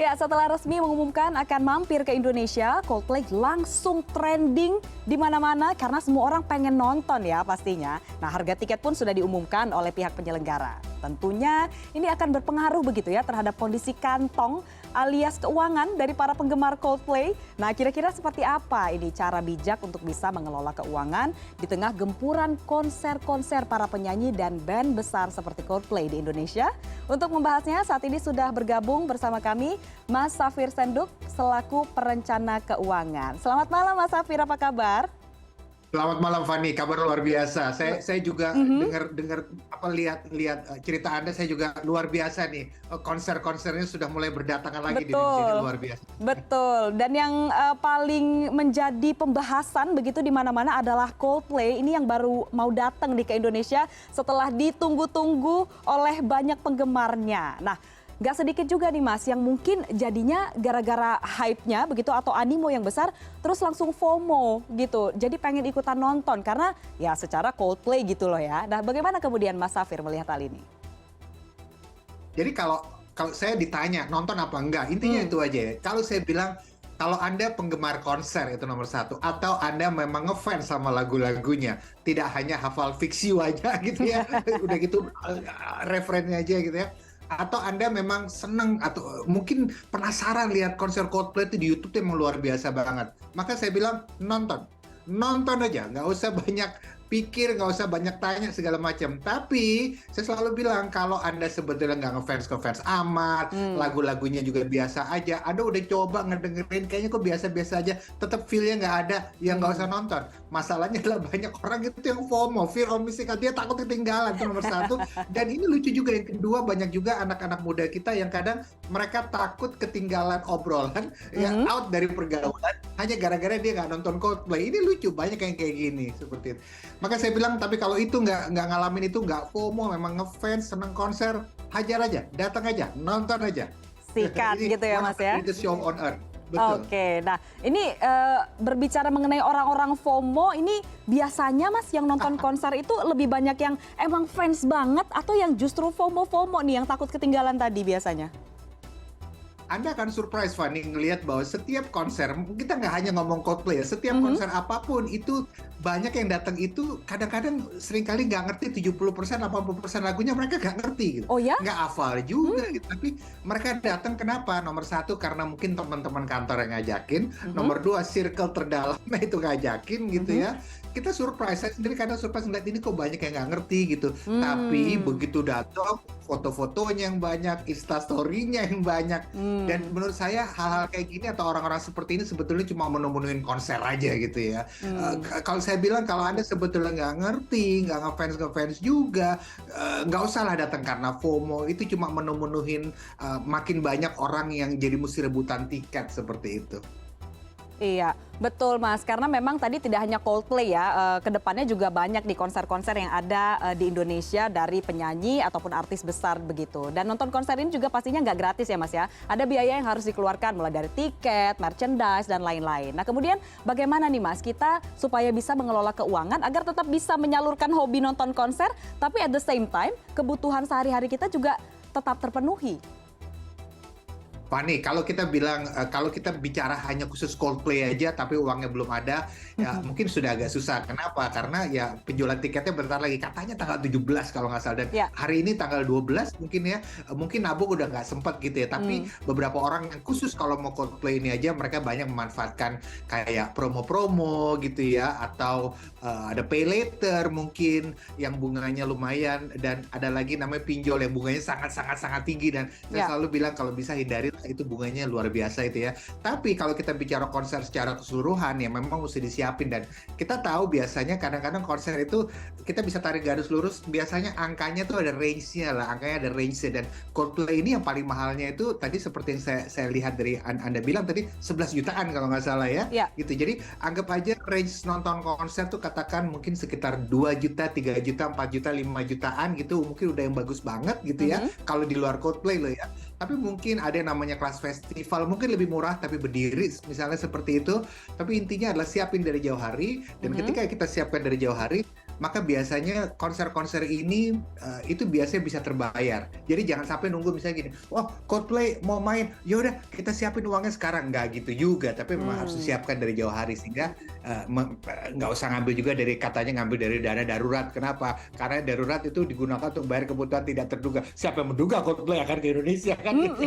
Ya, setelah resmi mengumumkan akan mampir ke Indonesia, Coldplay langsung trending di mana-mana karena semua orang pengen nonton ya pastinya. Nah, harga tiket pun sudah diumumkan oleh pihak penyelenggara. Tentunya ini akan berpengaruh begitu ya terhadap kondisi kantong alias keuangan dari para penggemar Coldplay. Nah, kira-kira seperti apa ini cara bijak untuk bisa mengelola keuangan di tengah gempuran konser-konser para penyanyi dan band besar seperti Coldplay di Indonesia? Untuk membahasnya saat ini sudah bergabung bersama kami Mas Safir Senduk selaku perencana keuangan. Selamat malam Mas Safir, apa kabar? Selamat malam Fani, kabar luar biasa. Saya juga dengar lihat cerita Anda, saya juga luar biasa nih. Konser-konsernya sudah mulai berdatangan lagi di Indonesia, luar biasa. Betul. Dan yang paling menjadi pembahasan begitu di mana-mana adalah Coldplay ini yang baru mau datang nih ke Indonesia setelah ditunggu-tunggu oleh banyak penggemarnya. Nah, gak sedikit juga nih Mas yang mungkin jadinya gara-gara hype-nya begitu atau animo yang besar terus langsung FOMO gitu. Jadi pengen ikutan nonton karena ya secara Coldplay gitu loh ya. Nah, bagaimana kemudian Mas Safir melihat hal ini? Jadi kalau saya ditanya nonton apa enggak, intinya itu aja ya. Kalau saya bilang kalau Anda penggemar konser itu nomor satu, atau Anda memang ngefans sama lagu-lagunya, tidak hanya hafal fiksi aja gitu ya, udah gitu referennya aja gitu ya. Atau Anda memang seneng atau mungkin penasaran lihat konser Coldplay itu di YouTube itu emang luar biasa banget. Maka saya bilang nonton aja, nggak usah banyak pikir, nggak usah banyak tanya segala macam. Tapi saya selalu bilang kalau Anda sebetulnya nggak ngefans amat, lagu-lagunya juga biasa aja, Anda udah coba ngedengerin kayaknya kok biasa-biasa aja, tetap feel-nya nggak ada, ya nggak usah nonton. Masalahnya adalah banyak orang itu yang FOMO, fear of missing out, dia takut ketinggalan, itu nomor satu. Dan ini lucu juga, yang kedua banyak juga anak-anak muda kita yang kadang mereka takut ketinggalan obrolan, ya out dari pergaulan, hanya gara-gara dia nggak nonton Coldplay. Ini lucu, banyak yang kayak gini, seperti itu. Maka saya bilang, tapi kalau itu nggak ngalamin itu, nggak FOMO, memang ngefans, seneng konser, hajar aja, datang aja, nonton aja. Sikat gitu ya Mas ya? Itu show on earth. Betul. Oke, nah ini berbicara mengenai orang-orang FOMO, ini biasanya Mas yang nonton konser itu lebih banyak yang emang fans banget atau yang justru FOMO nih yang takut ketinggalan tadi biasanya? Anda akan surprise Fanny ngelihat bahwa setiap konser, kita nggak hanya ngomong Coldplay ya, setiap konser apapun itu banyak yang datang itu kadang-kadang seringkali nggak ngerti 70%, 80% lagunya mereka nggak ngerti gitu. Oh ya? Nggak hafal juga gitu. Tapi mereka datang kenapa? Nomor satu karena mungkin teman-teman kantor yang ngajakin, nomor dua circle terdalamnya itu ngajakin gitu ya. Kita surprise, saya sendiri kadang surprise ngeliat ini kok banyak yang nggak ngerti gitu. Tapi begitu datang, foto-fotonya yang banyak, instastory-nya yang banyak. Dan menurut saya hal-hal kayak gini atau orang-orang seperti ini sebetulnya cuma menemuin konser aja gitu ya. Kalau saya bilang kalau Anda sebetulnya nggak ngerti, nggak ngefans juga, nggak usah lah datang karena FOMO. Itu cuma menemuin makin banyak orang yang jadi mesti rebutan tiket seperti itu. Iya, betul Mas. Karena memang tadi tidak hanya Coldplay ya, kedepannya juga banyak di konser-konser yang ada di Indonesia dari penyanyi ataupun artis besar begitu. Dan nonton konser ini juga pastinya nggak gratis ya Mas ya. Ada biaya yang harus dikeluarkan mulai dari tiket, merchandise, dan lain-lain. Nah kemudian bagaimana nih Mas kita supaya bisa mengelola keuangan agar tetap bisa menyalurkan hobi nonton konser, tapi at the same time kebutuhan sehari-hari kita juga tetap terpenuhi? Fani, kalau kita bilang, kalau kita bicara hanya khusus Coldplay aja tapi uangnya belum ada, ya mungkin sudah agak susah. Kenapa? Karena ya penjualan tiketnya bentar lagi, katanya tanggal 17 kalau nggak salah. Dan hari ini tanggal 12 mungkin ya, mungkin nabung udah nggak sempet gitu ya. Tapi beberapa orang yang khusus kalau mau Coldplay ini aja, mereka banyak memanfaatkan kayak promo-promo gitu ya. Atau ada pay later mungkin yang bunganya lumayan. Dan ada lagi namanya pinjol yang bunganya sangat-sangat tinggi. Dan saya selalu bilang kalau bisa hindari itu bunganya luar biasa itu ya. Tapi kalau kita bicara konser secara keseluruhan ya memang mesti disiapin. Dan kita tahu biasanya kadang-kadang konser itu kita bisa tarik garis lurus, biasanya angkanya tuh ada range-nya lah, angkanya ada range-nya. Dan Coldplay ini yang paling mahalnya itu tadi seperti yang saya lihat dari Anda bilang tadi 11 jutaan kalau nggak salah ya. Gitu. Jadi anggap aja range nonton konser tuh katakan mungkin sekitar 2 juta, 3 juta, 4 juta, 5 jutaan gitu, mungkin udah yang bagus banget gitu ya. Kalau di luar Coldplay loh ya. Tapi mungkin ada yang namanya kelas festival, mungkin lebih murah tapi berdiri misalnya seperti itu. Tapi intinya adalah siapin dari jauh hari. Dan ketika kita siapkan dari jauh hari, maka biasanya konser-konser ini itu biasanya bisa terbayar. Jadi jangan sampai nunggu misalnya gini, oh Coldplay mau main, ya udah kita siapin uangnya sekarang. Nggak gitu juga, tapi memang harus disiapkan dari jauh hari sehingga nggak usah ngambil juga dari katanya ngambil dari dana darurat. Kenapa? Karena darurat itu digunakan untuk bayar kebutuhan tidak terduga. Siapa yang menduga Coldplay akan ke Indonesia kan? Gitu.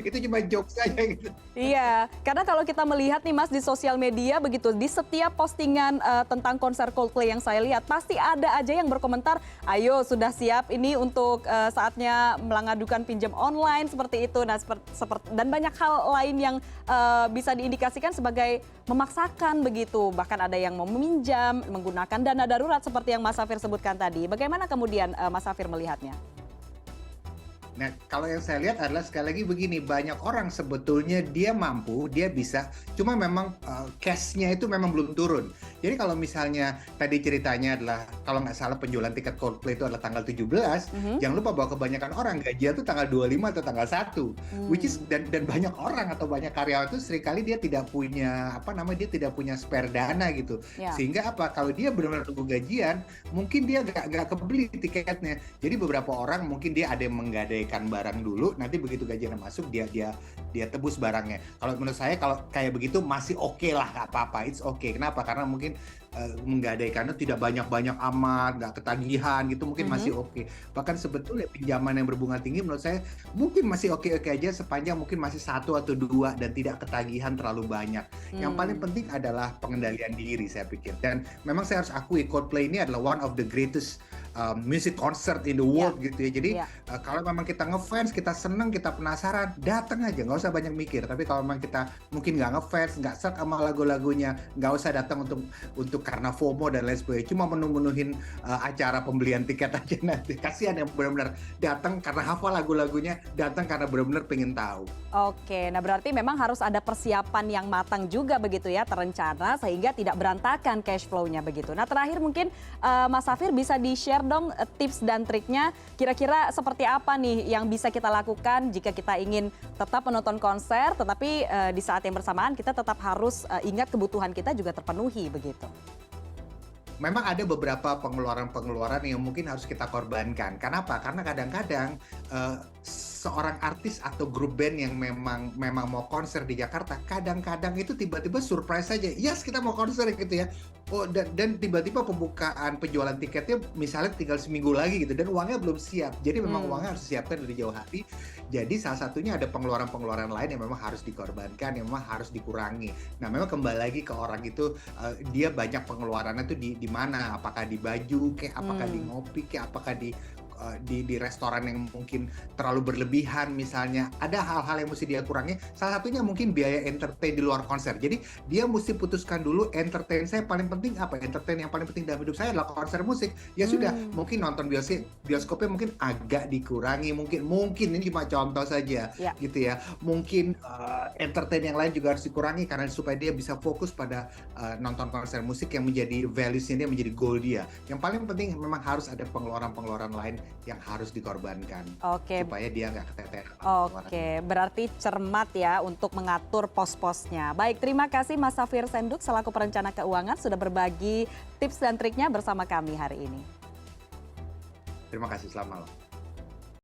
Itu cuma jokes saja gitu. Iya, karena kalau kita melihat nih Mas di sosial media begitu, di setiap postingan tentang konser Coldplay yang saya lihat, pasti ada aja yang berkomentar, ayo sudah siap ini untuk saatnya mengadukan pinjam online seperti itu. Nah, dan banyak hal lain yang bisa diindikasikan sebagai memaksakan begitu. Bahkan ada yang mau meminjam, menggunakan dana darurat seperti yang Mas Safir sebutkan tadi. Bagaimana kemudian Mas Safir melihatnya? Nah, kalau yang saya lihat adalah sekali lagi begini, banyak orang sebetulnya dia mampu, dia bisa, cuma memang cash-nya itu memang belum turun. Jadi kalau misalnya tadi ceritanya adalah, kalau nggak salah penjualan tiket Coldplay itu adalah tanggal 17, jangan lupa bahwa kebanyakan orang gajian itu tanggal 25 atau tanggal 1. Which is, dan banyak orang atau banyak karyawan itu seringkali dia tidak punya, dia tidak punya spare dana gitu. Ya. Sehingga apa, kalau dia benar-benar tunggu gajian, mungkin dia nggak kebeli tiketnya. Jadi beberapa orang mungkin dia ada yang menggadai barang dulu, nanti begitu gajian masuk dia tebus barangnya. Kalau menurut saya kalau kayak begitu masih oke lah, nggak apa-apa, it's okay. Kenapa? Karena mungkin menggadaikannya tidak banyak-banyak amat, nggak ketagihan gitu, mungkin masih oke. Bahkan sebetulnya pinjaman yang berbunga tinggi menurut saya mungkin masih oke-oke aja sepanjang mungkin masih 1 atau 2 dan tidak ketagihan terlalu banyak. Yang paling penting adalah pengendalian diri saya pikir. Dan memang saya harus akui Coldplay ini adalah one of the greatest music concert in the world gitu ya. Jadi kalau memang kita ngefans, kita seneng, kita penasaran, datang aja, nggak usah banyak mikir. Tapi kalau memang kita mungkin nggak ngefans, nggak serk sama lagu-lagunya, nggak usah datang untuk karena FOMO dan lain sebagainya. Cuma menuhin acara pembelian tiket aja nanti. Kasihan yang benar-benar datang karena hafal lagu-lagunya, datang karena benar-benar pengen tahu. Oke, nah berarti memang harus ada persiapan yang matang juga begitu ya, terencana sehingga tidak berantakan cash flow-nya begitu. Nah terakhir mungkin Mas Safir bisa di-share dong tips dan triknya, kira-kira seperti apa nih yang bisa kita lakukan jika kita ingin tetap menonton konser, tetapi di saat yang bersamaan kita tetap harus ingat kebutuhan kita juga terpenuhi begitu. Memang ada beberapa pengeluaran-pengeluaran yang mungkin harus kita korbankan. Kenapa? Karena kadang-kadang seorang artis atau grup band yang memang mau konser di Jakarta, kadang-kadang itu tiba-tiba surprise saja. Yes, kita mau konser gitu ya. Oh, dan tiba-tiba pembukaan penjualan tiketnya misalnya tinggal seminggu lagi gitu dan uangnya belum siap. Jadi memang uangnya harus disiapkan dari jauh hari. Jadi salah satunya ada pengeluaran-pengeluaran lain yang memang harus dikorbankan, yang memang harus dikurangi. Nah, memang kembali lagi ke orang itu, dia banyak pengeluarannya itu di mana? Apakah di baju, kayak apakah di ngopi, kayak apakah di restoran yang mungkin terlalu berlebihan misalnya. Ada hal-hal yang mesti dia kurangi. Salah satunya mungkin biaya entertain di luar konser. Jadi dia mesti putuskan dulu, entertain saya paling penting apa? Entertain yang paling penting dalam hidup saya adalah konser musik. Ya sudah, mungkin nonton bioskopnya mungkin agak dikurangi. Mungkin ini cuma contoh saja gitu ya. Mungkin entertain yang lain juga harus dikurangi karena supaya dia bisa fokus pada nonton konser musik yang menjadi values-nya dia, menjadi goal dia. Yang paling penting memang harus ada pengeluaran-pengeluaran lain yang harus dikorbankan supaya dia nggak keteteran. Oke, berarti cermat ya untuk mengatur pos-posnya. Baik, terima kasih Mas Safir Senduk selaku perencana keuangan sudah berbagi tips dan triknya bersama kami hari ini. Terima kasih, selamat malam.